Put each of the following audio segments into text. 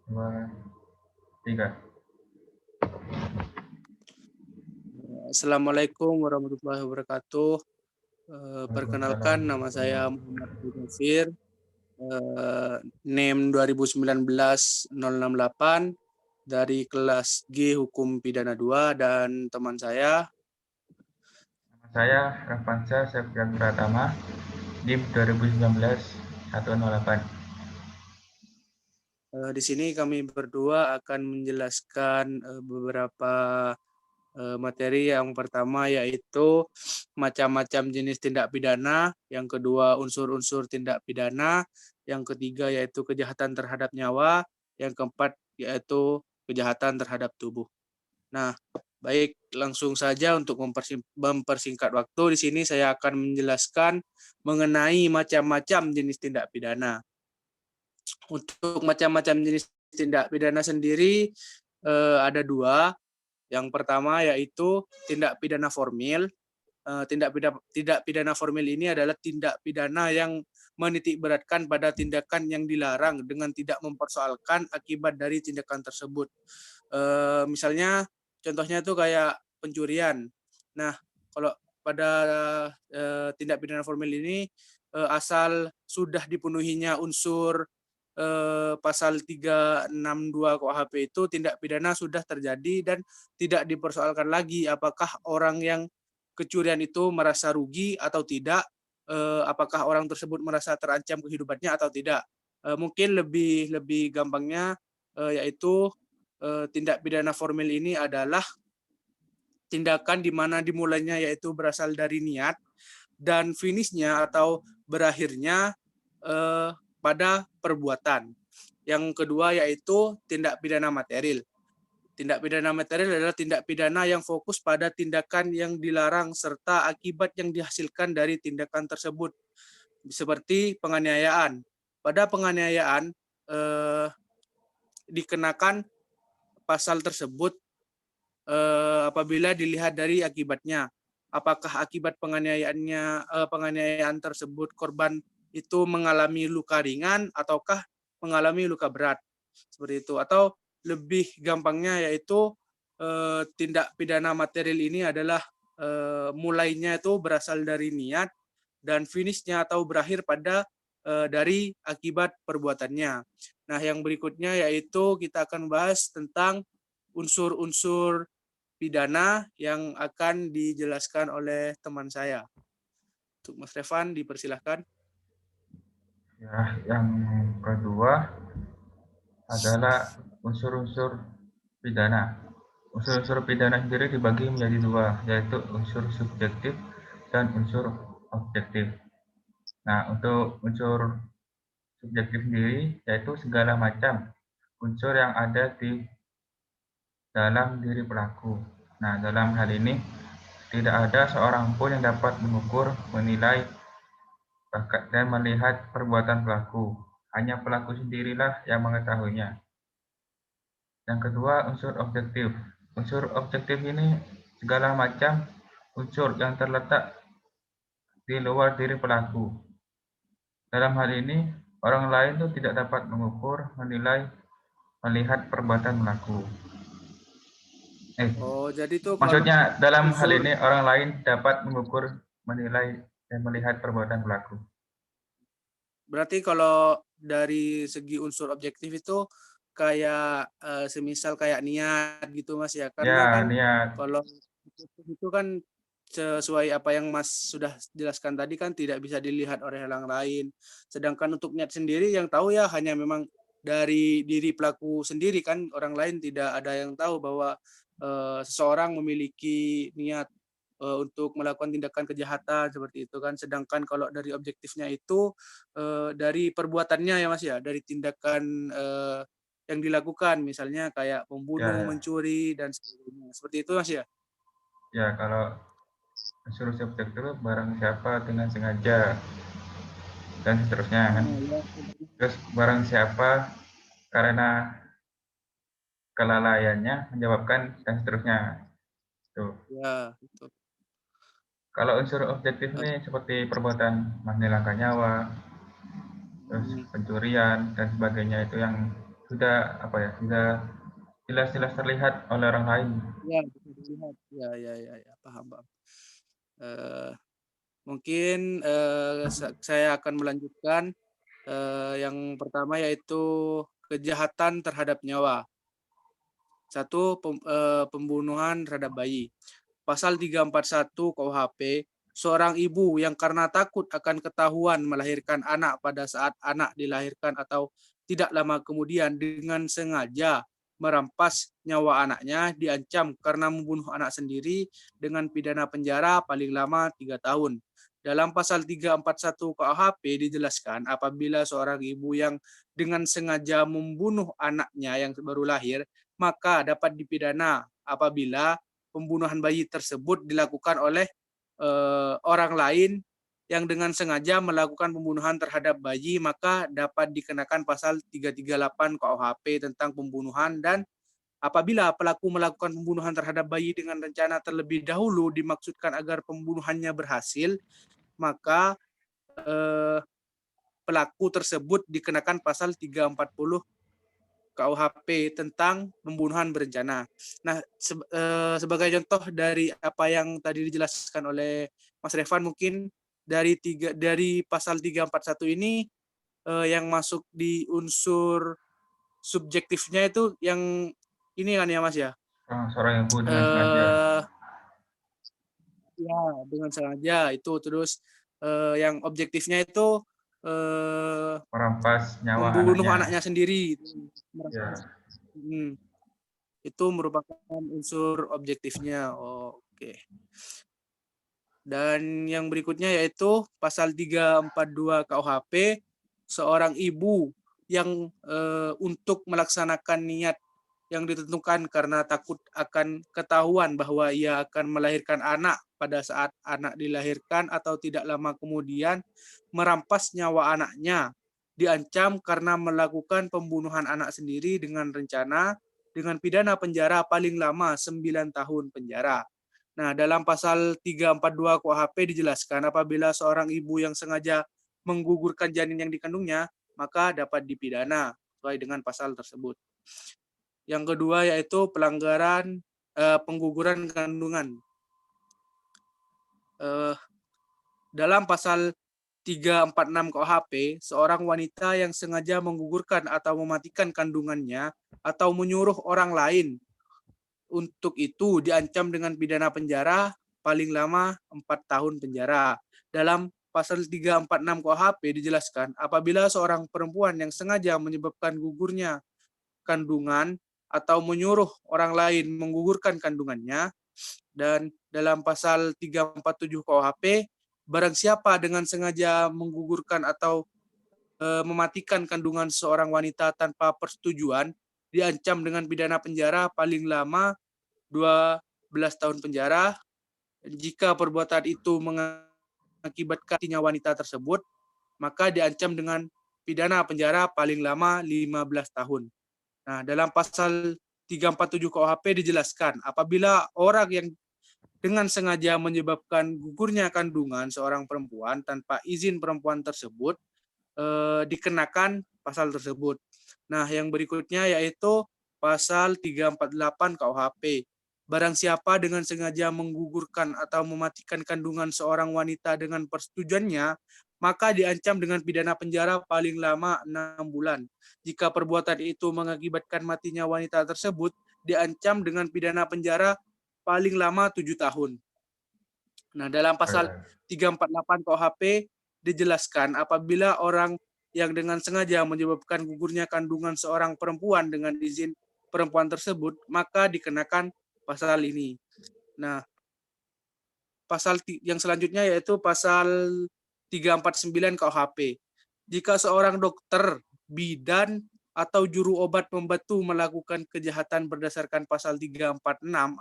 dua, tiga. Assalamualaikum warahmatullahi wabarakatuh. Waalaikumsalam. Perkenalkan, nama saya Muhammad Abdul Ghafir, NIM 2019-068 dari kelas G Hukum Pidana 2, dan teman saya. Nama saya Rafansa Septian Pratama, NIM 2019-108. Di sini kami berdua akan menjelaskan beberapa materi. Yang pertama yaitu macam-macam jenis tindak pidana, yang kedua unsur-unsur tindak pidana, yang ketiga yaitu kejahatan terhadap nyawa, yang keempat yaitu kejahatan terhadap tubuh. Nah, baik, langsung saja untuk mempersingkat waktu. Di sini saya akan menjelaskan mengenai macam-macam jenis tindak pidana. Untuk macam-macam jenis tindak pidana sendiri ada dua. Yang pertama yaitu tindak pidana formil. Tindak pidana formil ini adalah tindak pidana yang menitik beratkan pada tindakan yang dilarang dengan tidak mempersoalkan akibat dari tindakan tersebut. Misalnya contohnya itu kayak pencurian. Nah, kalau pada tindak pidana formil ini asal sudah dipenuhinya unsur pasal 362 KUHP itu, tindak pidana sudah terjadi dan tidak dipersoalkan lagi apakah orang yang kecurian itu merasa rugi atau tidak, apakah orang tersebut merasa terancam kehidupannya atau tidak. Mungkin lebih gampangnya yaitu tindak pidana formil ini adalah tindakan di mana dimulainya yaitu berasal dari niat dan finishnya atau berakhirnya pada perbuatan. Yang kedua yaitu tindak pidana material. Tindak pidana material adalah tindak pidana yang fokus pada tindakan yang dilarang serta akibat yang dihasilkan dari tindakan tersebut, seperti penganiayaan. Pada penganiayaan dikenakan pasal tersebut apabila dilihat dari akibatnya. Apakah akibat penganiayaan tersebut korban itu mengalami luka ringan ataukah mengalami luka berat, seperti itu. Atau lebih gampangnya yaitu tindak pidana material ini adalah mulainya itu berasal dari niat dan finishnya atau berakhir pada dari akibat perbuatannya. Nah, yang berikutnya yaitu kita akan bahas tentang unsur-unsur pidana yang akan dijelaskan oleh teman saya. Untuk Mas Revan, dipersilahkan. Ya, yang kedua adalah unsur-unsur pidana. Unsur-unsur pidana sendiri dibagi menjadi dua, yaitu unsur subjektif dan unsur objektif. Nah, untuk unsur subjektif sendiri yaitu segala macam unsur yang ada di dalam diri pelaku. Nah, dalam hal ini tidak ada seorang pun yang dapat mengukur, menilai, dan melihat perbuatan pelaku. Hanya pelaku sendirilah yang mengetahuinya. Yang kedua, unsur objektif. Unsur objektif ini segala macam unsur yang terletak di luar diri pelaku. Dalam hal ini, orang lain itu tidak dapat mengukur, menilai, melihat perbuatan pelaku. Oh, jadi tuh kalau Maksudnya dalam hal unsur, ini orang lain dapat mengukur, menilai, dan melihat perbuatan pelaku. berarti kalau dari segi unsur objektif itu kayak semisal kayak niat gitu Mas ya. Karena Ya, kan niat. kalau itu kan sesuai apa yang Mas sudah jelaskan tadi kan tidak bisa dilihat oleh orang lain. Sedangkan untuk niat sendiri yang tahu ya hanya memang dari diri pelaku sendiri kan, orang lain tidak ada yang tahu bahwa seseorang memiliki niat untuk melakukan tindakan kejahatan seperti itu kan. Sedangkan kalau dari objektifnya itu dari perbuatannya ya Mas ya, dari tindakan yang dilakukan, misalnya kayak Ya, membunuh, ya. mencuri dan sebagainya. Seperti itu Mas ya. Ya, kalau unsur subjek itu barang siapa dengan sengaja dan seterusnya kan. Oh, ya. Terus barang siapa karena kelalaiannya menyebabkan dan seterusnya. Tuh. Ya, itu. Kalau unsur objektif ini seperti perbuatan menghilangkan nyawa, terus Hmm. pencurian dan sebagainya itu yang sudah apa ya, sudah jelas-jelas terlihat oleh orang lain. Ya, bisa dilihat. Ya, paham, paham. Mungkin saya akan melanjutkan yang pertama yaitu kejahatan terhadap nyawa. Satu, pembunuhan terhadap bayi. Pasal 341 KUHP, seorang ibu yang karena takut akan ketahuan melahirkan anak pada saat anak dilahirkan atau tidak lama kemudian dengan sengaja merampas nyawa anaknya diancam karena membunuh anak sendiri dengan pidana penjara paling lama 3 tahun. Dalam pasal 341 KUHP dijelaskan apabila seorang ibu yang dengan sengaja membunuh anaknya yang baru lahir, maka dapat dipidana apabila pembunuhan bayi tersebut dilakukan oleh orang lain yang dengan sengaja melakukan pembunuhan terhadap bayi, maka dapat dikenakan pasal 338 KUHP tentang pembunuhan. Dan apabila pelaku melakukan pembunuhan terhadap bayi dengan rencana terlebih dahulu dimaksudkan agar pembunuhannya berhasil, maka pelaku tersebut dikenakan pasal 340 KUHP tentang pembunuhan berencana. Nah, sebagai contoh dari apa yang tadi dijelaskan oleh Mas Revan, mungkin dari pasal 341 ini yang masuk di unsur subjektifnya itu yang ini kan ya Mas ya? Seorang ibu dengan sengaja Ya, dengan sengaja itu. Terus yang objektifnya itu merampas nyawa membunuh anaknya. anaknya sendiri. Ya, Itu merupakan unsur objektifnya. Oke. Dan yang berikutnya yaitu pasal 342 KUHP, seorang ibu yang untuk melaksanakan niat yang ditentukan karena takut akan ketahuan bahwa ia akan melahirkan anak pada saat anak dilahirkan atau tidak lama kemudian merampas nyawa anaknya, diancam karena melakukan pembunuhan anak sendiri dengan rencana dengan pidana penjara paling lama 9 tahun penjara. Nah, dalam pasal 342 KUHP dijelaskan apabila seorang ibu yang sengaja menggugurkan janin yang dikandungnya, maka dapat dipidana sesuai dengan pasal tersebut. Yang kedua yaitu pelanggaran pengguguran kandungan. Dalam pasal 346 KUHP, seorang wanita yang sengaja menggugurkan atau mematikan kandungannya atau menyuruh orang lain untuk itu diancam dengan pidana penjara paling lama 4 tahun penjara. Dalam pasal 346 KUHP dijelaskan apabila seorang perempuan yang sengaja menyebabkan gugurnya kandungan atau menyuruh orang lain menggugurkan kandungannya, dan dalam pasal 347 KUHP barang siapa dengan sengaja menggugurkan atau mematikan kandungan seorang wanita tanpa persetujuan diancam dengan pidana penjara paling lama 12 tahun penjara. Jika perbuatan itu mengakibatkan matinya wanita tersebut, maka diancam dengan pidana penjara paling lama 15 tahun. Nah, dalam pasal 347 KUHP dijelaskan apabila orang yang dengan sengaja menyebabkan gugurnya kandungan seorang perempuan tanpa izin perempuan tersebut dikenakan pasal tersebut. Nah, yang berikutnya yaitu pasal 348 KUHP. Barang siapa dengan sengaja menggugurkan atau mematikan kandungan seorang wanita dengan persetujuannya, maka diancam dengan pidana penjara paling lama 6 bulan. Jika perbuatan itu mengakibatkan matinya wanita tersebut, diancam dengan pidana penjara paling lama 7 tahun. Nah, dalam pasal 348 KUHP dijelaskan apabila orang yang dengan sengaja menyebabkan gugurnya kandungan seorang perempuan dengan izin perempuan tersebut, maka dikenakan pasal ini. Nah, pasal yang selanjutnya yaitu pasal 349 KUHP. Jika seorang dokter, bidan, atau juru obat membantu melakukan kejahatan berdasarkan pasal 346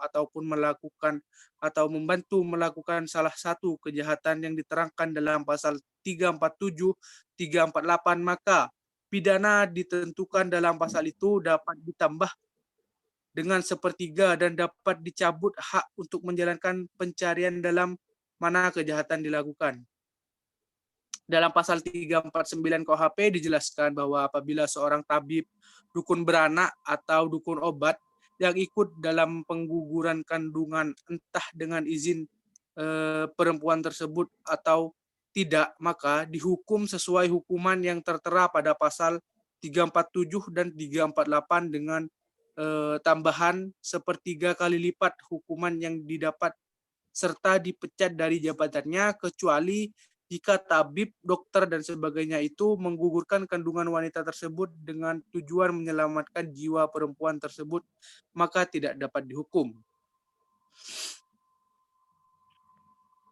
ataupun melakukan atau membantu melakukan salah satu kejahatan yang diterangkan dalam pasal 347, 348, maka pidana ditentukan dalam pasal itu dapat ditambah dengan sepertiga dan dapat dicabut hak untuk menjalankan pencarian dalam mana kejahatan dilakukan. Dalam pasal 349 KUHP dijelaskan bahwa apabila seorang tabib, dukun beranak, atau dukun obat yang ikut dalam pengguguran kandungan entah dengan izin perempuan tersebut atau tidak, maka dihukum sesuai hukuman yang tertera pada pasal 347 dan 348 dengan tambahan sepertiga kali lipat hukuman yang didapat serta dipecat dari jabatannya kecuali jika tabib, dokter, dan sebagainya itu menggugurkan kandungan wanita tersebut dengan tujuan menyelamatkan jiwa perempuan tersebut, maka tidak dapat dihukum.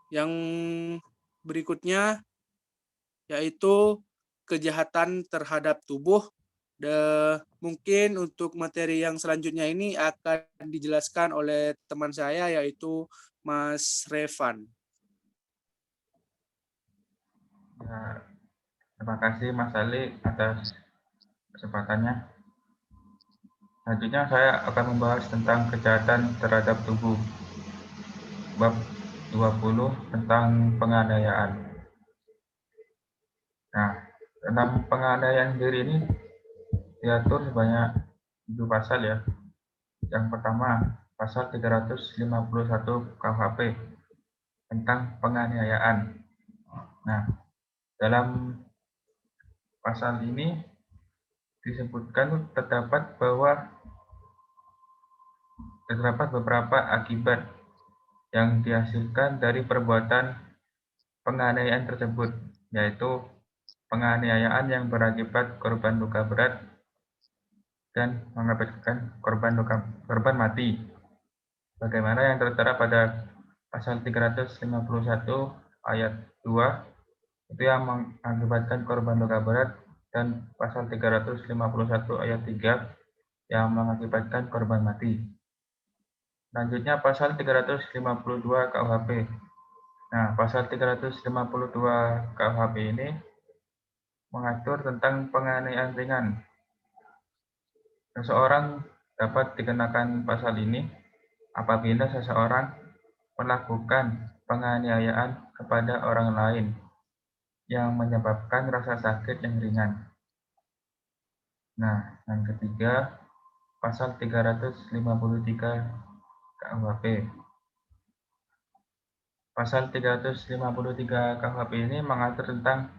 Yang berikutnya yaitu kejahatan terhadap tubuh. Mungkin untuk materi yang selanjutnya ini akan dijelaskan oleh teman saya yaitu Mas Revan. Ya, terima kasih Mas Ali atas kesempatannya. Selanjutnya saya akan membahas tentang kejahatan terhadap tubuh. Bab 20 tentang penganiayaan. Nah, dalam penganiayaan diri ini diatur sebanyak 7 pasal ya. Yang pertama, pasal 351 KUHP tentang penganiayaan. Nah, dalam pasal ini disebutkan terdapat beberapa akibat yang dihasilkan dari perbuatan penganiayaan tersebut, yaitu penganiayaan yang berakibat korban luka berat dan mengakibatkan korban mati. Bagaimana yang tertera pada pasal 351 ayat 2 itu yang mengakibatkan korban luka berat, dan pasal 351 ayat 3 yang mengakibatkan korban mati. Selanjutnya pasal 352 KUHP. Nah, pasal 352 KUHP ini mengatur tentang penganiayaan ringan. Seseorang dapat dikenakan pasal ini apabila seseorang melakukan penganiayaan kepada orang lain yang menyebabkan rasa sakit yang ringan. Nah, yang ketiga, pasal 353 KUHP. Pasal 353 KUHP ini mengatur tentang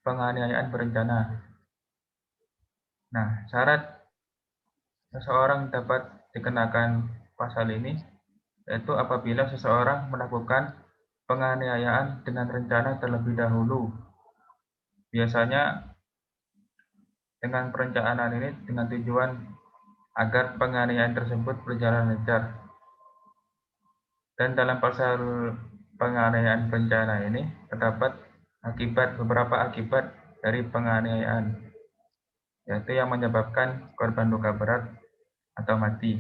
penganiayaan berencana. Nah, syarat seseorang dapat dikenakan pasal ini yaitu apabila seseorang melakukan penganiayaan dengan rencana terlebih dahulu. Biasanya dengan perencanaan ini dengan tujuan agar penganiayaan tersebut berjalan lancar. Dan dalam pasal penganiayaan berencana ini terdapat beberapa akibat dari penganiayaan, yaitu yang menyebabkan korban luka berat atau mati.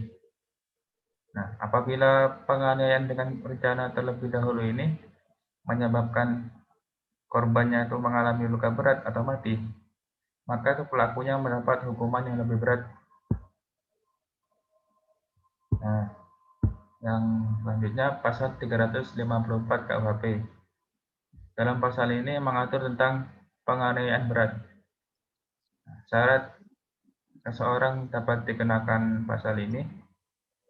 Nah, apabila penganiayaan dengan rencana terlebih dahulu ini menyebabkan korbannya itu mengalami luka berat atau mati, maka itu pelakunya mendapat hukuman yang lebih berat. Nah, yang selanjutnya pasal 354 KUHP. Dalam pasal ini mengatur tentang penganiayaan berat. Syarat seseorang dapat dikenakan pasal ini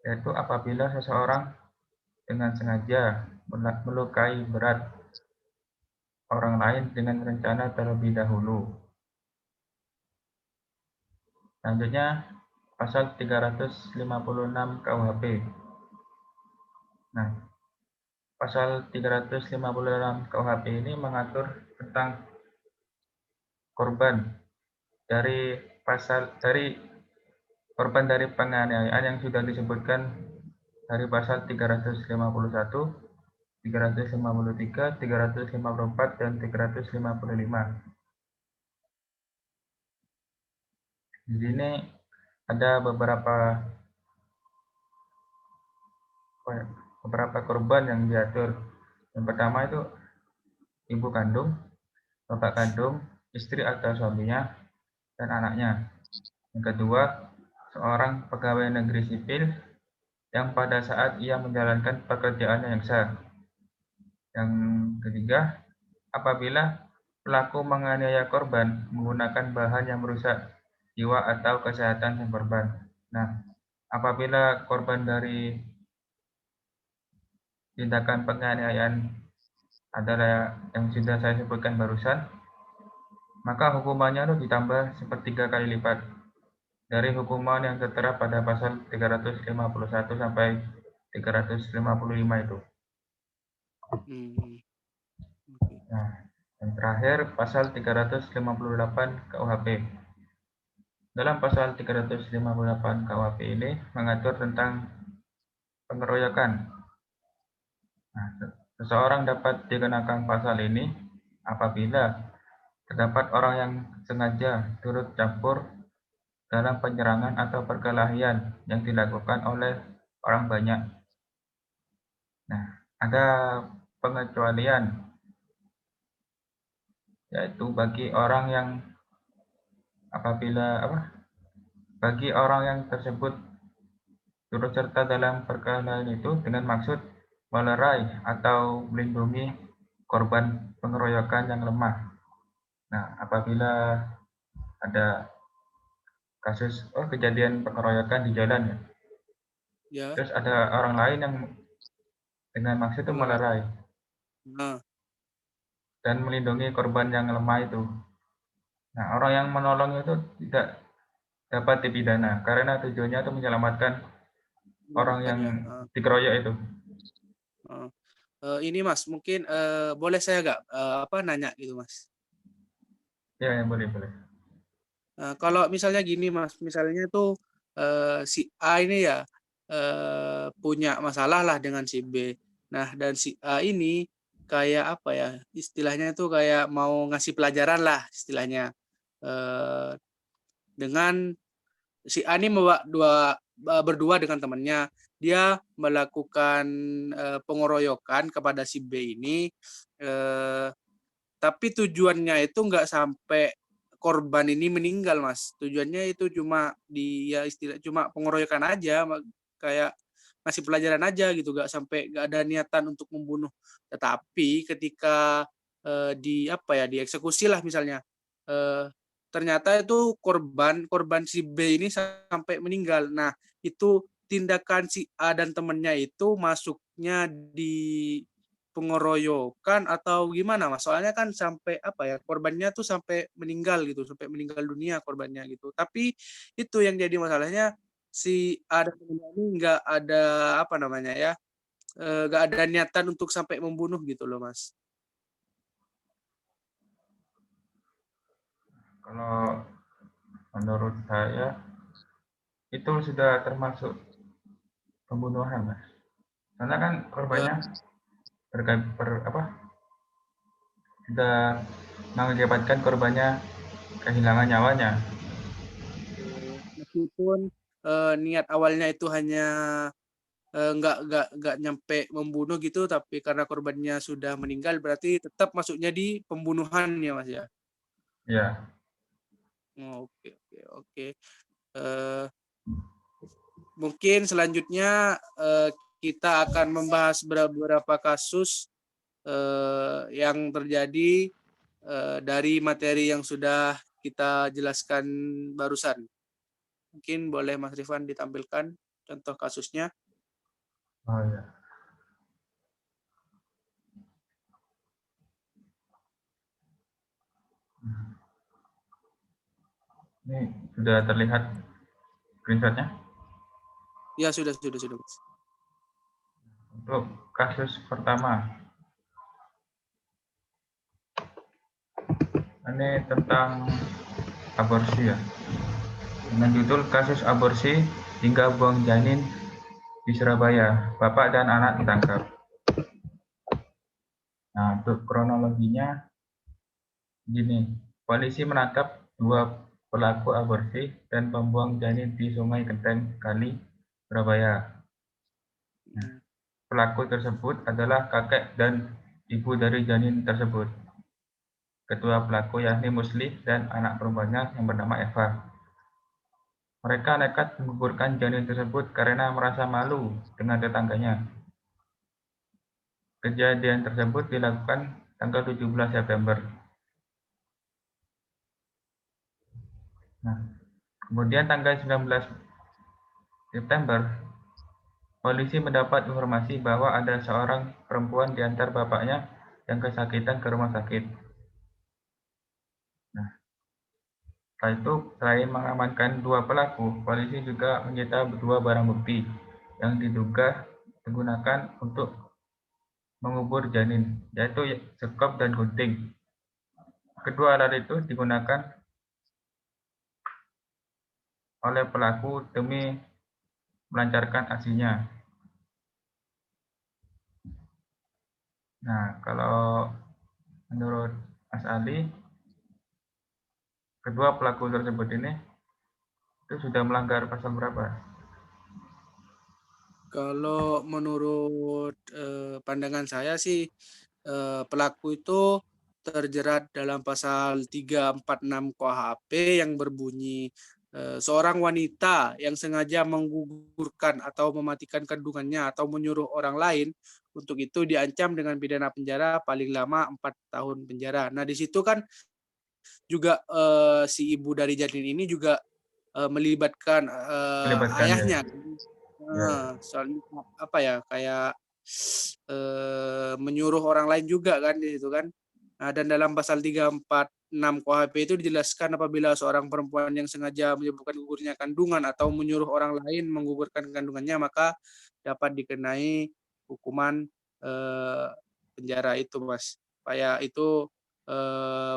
yaitu apabila seseorang dengan sengaja melukai berat orang lain dengan rencana terlebih dahulu. Selanjutnya pasal 356 KUHP. Nah, pasal 356 KUHP ini mengatur tentang korban dari korban dari penganiayaan yang sudah disebutkan dari pasal 351, 353, 354, dan 355. Di sini ada beberapa korban yang diatur. Yang pertama itu ibu kandung, bapak kandung, istri atau suaminya, dan anaknya. Yang kedua, seorang pegawai negeri sipil yang pada saat ia menjalankan pekerjaannya yang sah. Yang ketiga, apabila pelaku menganiaya korban menggunakan bahan yang merusak jiwa atau kesehatan sang korban. Nah, apabila korban dari tindakan penganiayaan adalah yang sudah saya sebutkan barusan, maka hukumannya itu ditambah sepertiga kali lipat dari hukuman yang tertera pada pasal 351 sampai 355 itu. Oke. Nah, yang terakhir pasal 358 KUHP. Dalam pasal 358 KUHP ini mengatur tentang pengeroyokan. Nah, seseorang dapat dikenakan pasal ini apabila terdapat orang yang sengaja turut campur dalam penyerangan atau perkelahian yang dilakukan oleh orang banyak. Nah, ada pengecualian, yaitu bagi orang yang tersebut turut serta dalam perkelahian itu dengan maksud melerai atau melindungi korban pengeroyokan yang lemah. Nah, apabila ada kasus kejadian pengeroyokan di jalan ya, Ya, terus ada orang lain yang dengan maksud itu melerai. melerai Nah, dan melindungi korban yang lemah itu. Nah, orang yang menolong itu tidak dapat dipidana karena tujuannya itu menyelamatkan orang menyelamatkan yang ya. dikeroyok itu. Ini Mas, mungkin boleh saya nggak nanya gitu Mas? Ya, ya boleh, boleh. Kalau misalnya gini Mas, misalnya tuh si A ini ya punya masalah lah dengan si B. Nah, dan si A ini kayak apa ya, istilahnya itu kayak mau ngasih pelajaran lah istilahnya. Eh, dengan si A ini berdua dengan temannya, dia melakukan pengeroyokan kepada si B ini, eh, tapi tujuannya itu nggak sampai korban ini meninggal Mas. Tujuannya itu cuma dia istilah cuma pengeroyokan aja, kayak ngasih pelajaran aja gitu, nggak ada niatan untuk membunuh. Tetapi ketika dieksekusi lah misalnya, eh, ternyata itu korban si B ini sampai meninggal. Nah, itu tindakan si A dan temennya itu masuknya di pengeroyokan atau gimana Mas? Soalnya kan sampai korbannya tuh sampai meninggal gitu, sampai meninggal dunia korbannya gitu. Tapi itu yang jadi masalahnya, si A dan temennya ini nggak ada niatan untuk sampai membunuh gitu loh Mas. Kalau menurut saya itu sudah termasuk pembunuhan, Mas. Karena kan Eh, korbannya sudah mengakibatkan korbannya kehilangan nyawanya. Meskipun niat awalnya itu hanya nggak nyampe membunuh gitu, tapi karena korbannya sudah meninggal berarti tetap masuknya di pembunuhan ya Mas ya. Ya, Oke, oke, oke. Eh, Mungkin selanjutnya kita akan membahas beberapa kasus yang terjadi dari materi yang sudah kita jelaskan barusan. Mungkin boleh Mas Rifan ditampilkan contoh kasusnya. oh ya. Ini sudah terlihat screenshotnya. Ya sudah Mas. Untuk kasus pertama, ini tentang aborsi ya. Dengan judul kasus aborsi hingga buang janin di Surabaya, bapak dan anak ditangkap. Nah, untuk kronologinya gini, polisi menangkap dua pelaku aborsi dan pembuang janin di Sungai Genteng Kali, Surabaya. Nah, pelaku tersebut adalah kakek dan ibu dari janin tersebut. Kedua pelaku yakni Musli dan anak perempuannya yang bernama Eva. Mereka nekat menggugurkan janin tersebut karena merasa malu dengan tetangganya. Kejadian tersebut dilakukan tanggal 17 September. Nah, kemudian tanggal 19 September, polisi mendapat informasi bahwa ada seorang perempuan diantar bapaknya yang kesakitan ke rumah sakit. Nah, setelah itu, selain mengamankan 2 pelaku, polisi juga menyita 2 barang bukti yang diduga digunakan untuk mengubur janin, yaitu sekop dan gunting. Kedua alat itu digunakan oleh pelaku demi melancarkan aksinya. Nah, kalau menurut Mas Ali, kedua pelaku tersebut ini itu sudah melanggar pasal berapa? Kalau menurut pandangan saya sih pelaku itu terjerat dalam pasal 346 KUHP yang berbunyi seorang wanita yang sengaja menggugurkan atau mematikan kandungannya atau menyuruh orang lain untuk itu diancam dengan pidana penjara paling lama 4 tahun penjara. Nah, di situ kan juga si ibu dari janin ini juga melibatkan Melibatkan ya. ayahnya. Ya. Soalnya apa ya kayak menyuruh orang lain juga kan di situ kan. Nah, dan dalam pasal 346 KUHP itu dijelaskan apabila seorang perempuan yang sengaja menyebabkan gugurnya kandungan atau menyuruh orang lain menggugurkan kandungannya maka dapat dikenai hukuman eh, penjara itu, Mas. Kayak itu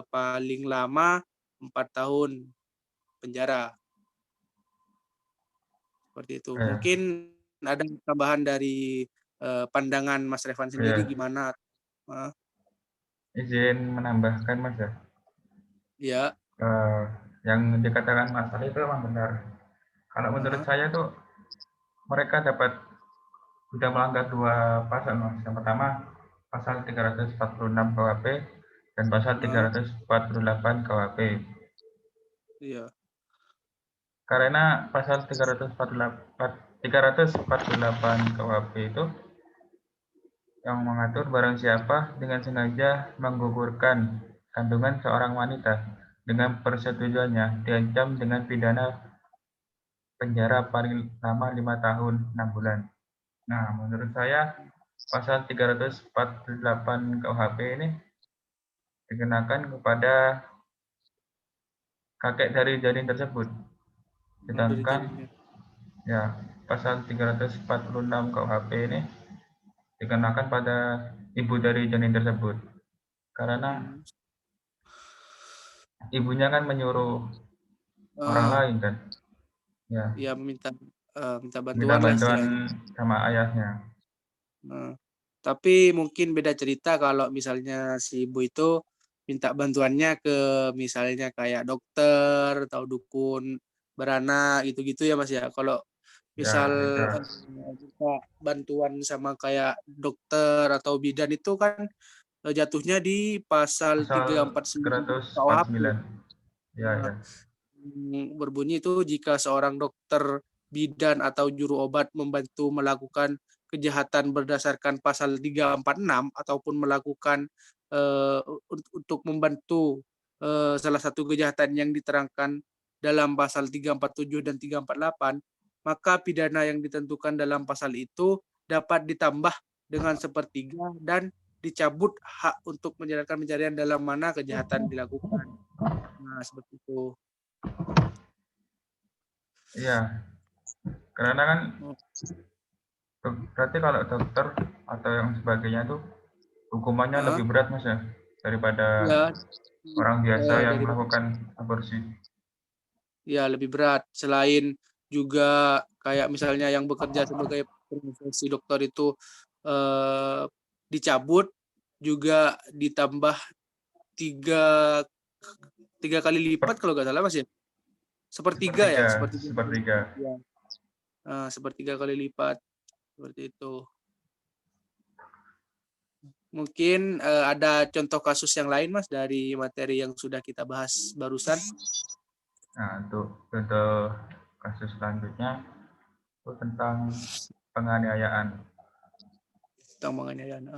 paling lama 4 tahun penjara. Seperti itu. Ya. Mungkin ada tambahan dari pandangan Mas Revan sendiri Ya. gimana? Uh, Izin menambahkan Mas ya. ya, Eh, yang dikatakan Mas Ali itu memang benar. Kalau menurut uh, saya tuh mereka dapat sudah melanggar 2 pasal Mas. Yang pertama pasal 346 KUHP dan pasal uh, 348 KUHP. iya, Karena pasal 348 KUHP itu yang mengatur barang siapa dengan sengaja menggugurkan kandungan seorang wanita dengan persetujuannya diancam dengan pidana penjara paling lama 5 tahun 6 bulan. Nah, menurut saya pasal 348 KUHP ini dikenakan kepada kakek dari janin tersebut. dari Sedangkan janinnya. ya pasal 346 KUHP ini dikenakan pada ibu dari janin tersebut. Karena Hmm. ibunya kan menyuruh orang Uh, lain kan. Ya, ya minta minta bantuan lah bantuan istilahnya. sama ayahnya. Uh, tapi mungkin beda cerita kalau misalnya si ibu itu minta bantuannya ke misalnya kayak dokter atau dukun beranak gitu-gitu ya Mas ya. Kalau Ya, misal beda. minta bantuan sama kayak dokter atau bidan itu kan jatuhnya di pasal Pasal 349 KUHP. 349. Ya, Nah, ya. berbunyi itu jika seorang dokter, bidan atau juru obat membantu melakukan kejahatan berdasarkan pasal 346 ataupun melakukan untuk membantu salah satu kejahatan yang diterangkan dalam pasal 347 dan 348, maka pidana yang ditentukan dalam pasal itu dapat ditambah dengan sepertiga dan dicabut hak untuk menjalankan pencarian dalam mana kejahatan dilakukan. Nah, seperti itu. Iya, karena kan berarti kalau dokter atau yang sebagainya tuh hukumannya Heeh, lebih berat Mas ya daripada ya, orang biasa yang dari melakukan aborsi. ya lebih berat. Selain juga kayak misalnya yang bekerja sebagai profesi dokter itu eh, dicabut, juga ditambah tiga tiga kali lipat kalau nggak salah Mas ya. Sepertiga ya, Sepertiga, sepertiga kali sepertiga. lipat ya. Sepertiga kali lipat seperti itu. Mungkin ada contoh kasus yang lain Mas dari materi yang sudah kita bahas barusan Nah, untuk contoh kasus selanjutnya itu tentang penganiayaan. tentang penganiayaan.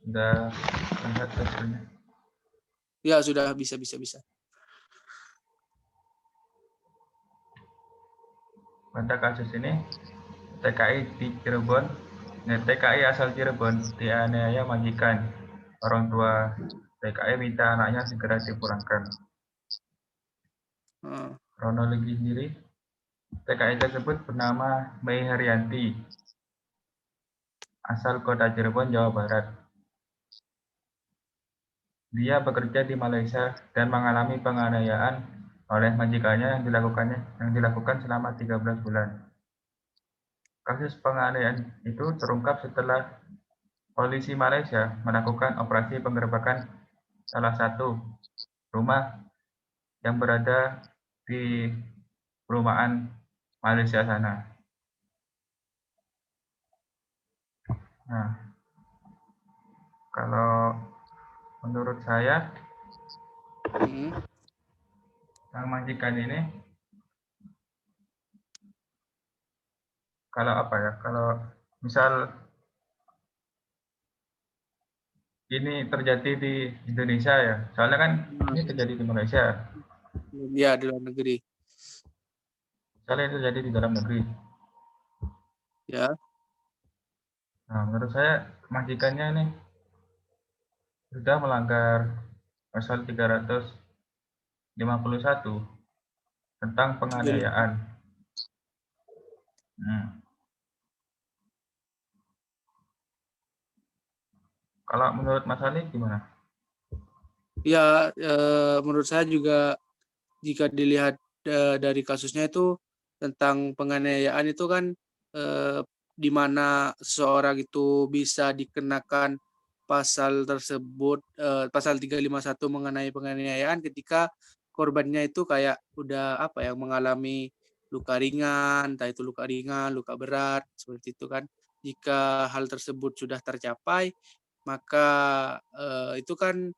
Sudah lihat hasilnya. Ya, sudah bisa. Pada kasus ini, TKI di Cirebon, TKI asal Cirebon dianiaya majikan. Orang tua TKI minta anaknya segera dipulangkan. Kronologi sendiri, TKI tersebut bernama Mei Haryanti, asal kota Cirebon, Jawa Barat. Dia bekerja di Malaysia dan mengalami penganiayaan oleh majikannya yang dilakukan selama 13 bulan. Kasus penganiayaan itu terungkap setelah polisi Malaysia melakukan operasi penggerbekan salah satu rumah yang berada di perumahan Malaysia sana. Nah, kalau menurut saya, sang majikan ini kalau misal ini terjadi di Indonesia ya, soalnya kan ini terjadi di Malaysia. Ya, di luar negeri. Soalnya itu terjadi di dalam negeri. Ya. Nah, menurut saya majikannya ini sudah melanggar pasal 351 tentang penganiayaan. Kalau menurut Mas Ali gimana? Ya, menurut saya juga jika dilihat dari kasusnya itu tentang penganiayaan itu kan di mana seseorang itu bisa dikenakan pasal tersebut, pasal 351 mengenai penganiayaan ketika korbannya itu kayak udah mengalami luka ringan, entah itu luka ringan, luka berat, seperti itu kan. Jika hal tersebut sudah tercapai, maka itu kan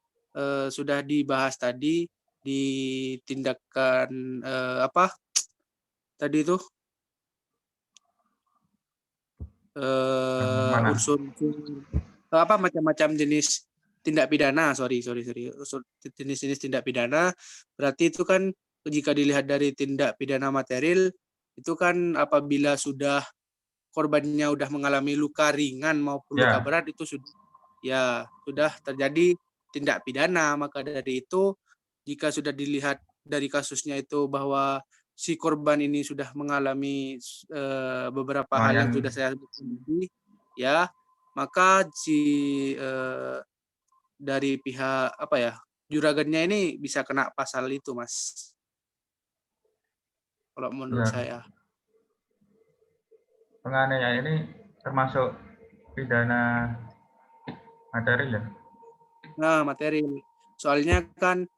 sudah dibahas tadi di tindakan tadi itu unsur macam-macam jenis tindak pidana, jenis-jenis tindak pidana. Berarti itu kan jika dilihat dari tindak pidana material itu kan apabila sudah korbannya udah mengalami luka ringan maupun luka berat itu sudah terjadi tindak pidana. Maka dari itu jika sudah dilihat dari kasusnya itu bahwa si korban ini sudah mengalami beberapa hal yang sudah saya sebutkan tadi, ya, maka si dari pihak juragannya ini bisa kena pasal itu, Mas. Kalau menurut saya. Penganiayaan ini termasuk pidana material ya? Nah, material. Soalnya kan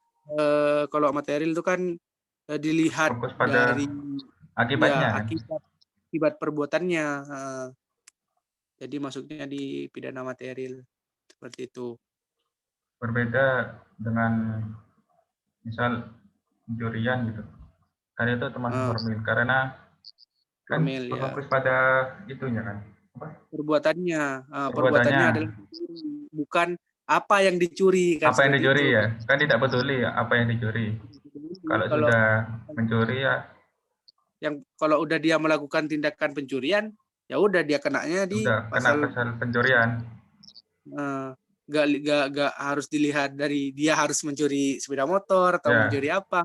kalau material itu kan dilihat Fokus pada dari akibatnya kan? akibat perbuatannya. Jadi masuknya di pidana material seperti itu. Berbeda dengan misal pencurian gitu. Kan itu termasuk formil karena kan berfokus pada itunya kan. Perbuatannya adalah bukan apa yang dicuri kan, apa yang dicuri itu. ya, kan tidak peduli apa yang dicuri. Kalau sudah mencuri ya, yang kalau udah dia melakukan tindakan pencurian, ya udah dia kenanya di kena pasal pasal pencurian. Gak harus dilihat dari dia harus mencuri sepeda motor atau mencuri apa,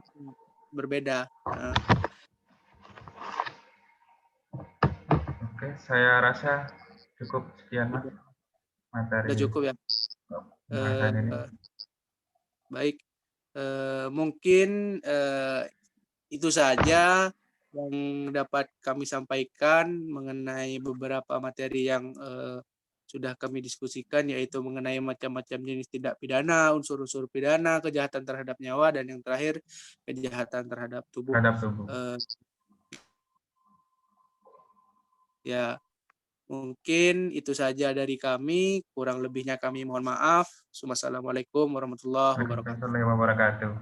berbeda. Oke, saya rasa cukup sekian Mas materi. Sudah cukup ya. Baik, mungkin itu saja yang dapat kami sampaikan mengenai beberapa materi yang sudah kami diskusikan, yaitu mengenai macam-macam jenis tindak pidana, unsur-unsur pidana, kejahatan terhadap nyawa, dan yang terakhir kejahatan terhadap tubuh. Ya, mungkin itu saja dari kami. Kurang lebihnya kami mohon maaf. Wassalamualaikum warahmatullahi wabarakatuh.